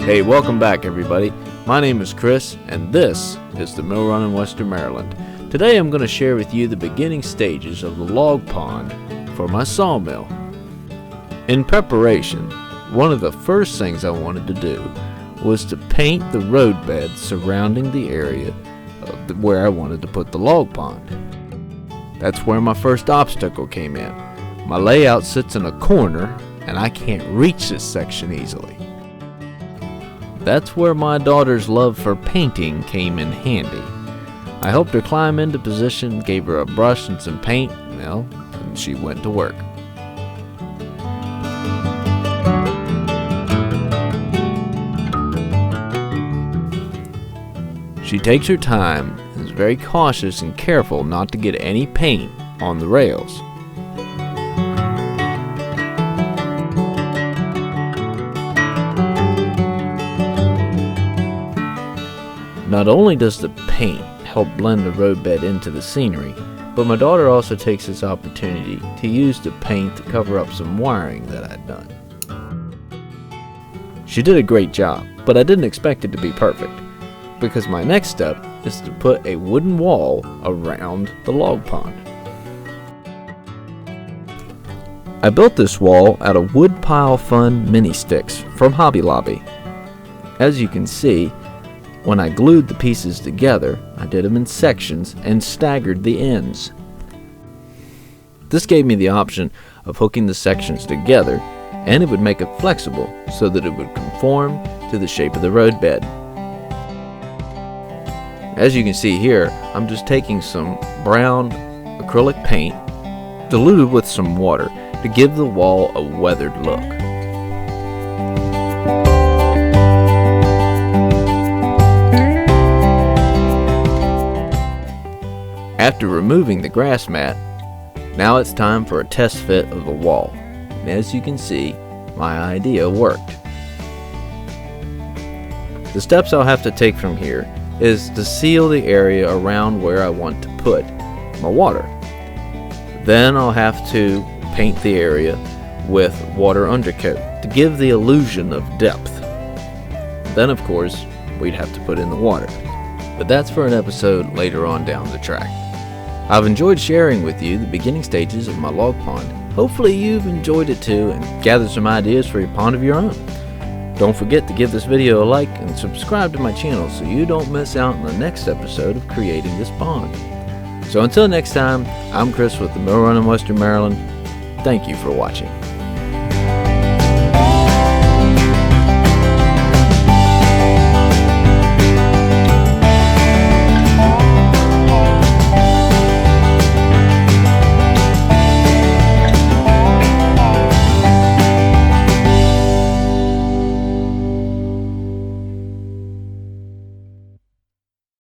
Hey, welcome back everybody. My name is Chris, and this is the Mill Run in Western Maryland. Today I'm going to share with you the beginning stages of the log pond for my sawmill. In preparation, one of the first things I wanted to do was to paint the roadbed surrounding the area where I wanted to put the log pond. That's where my first obstacle came in. My layout sits in a corner, and I can't reach this section easily. That's where my daughter's love for painting came in handy. I helped her climb into position, gave her a brush and some paint, and she went to work. She takes her time and is very cautious and careful not to get any paint on the rails. Not only does the paint help blend the roadbed into the scenery, but my daughter also takes this opportunity to use the paint to cover up some wiring that I'd done. She did a great job, but I didn't expect it to be perfect, because my next step is to put a wooden wall around the log pond. I built this wall out of Woodpile Fun mini sticks from Hobby Lobby. As you can see, when I glued the pieces together, I did them in sections and staggered the ends. This gave me the option of hooking the sections together, and it would make it flexible so that it would conform to the shape of the roadbed. As you can see here, I'm just taking some brown acrylic paint diluted with some water to give the wall a weathered look. After removing the grass mat, now it's time for a test fit of the wall. And as you can see, my idea worked. The steps I'll have to take from here is to seal the area around where I want to put my water. Then I'll have to paint the area with water undercoat to give the illusion of depth. Then of course, we'd have to put in the water. But that's for an episode later on down the track. I've enjoyed sharing with you the beginning stages of my log pond. Hopefully you've enjoyed it too and gathered some ideas for a pond of your own. Don't forget to give this video a like and subscribe to my channel so you don't miss out on the next episode of creating this pond. So until next time, I'm Chris with the Mill Run in Western Maryland. Thank you for watching.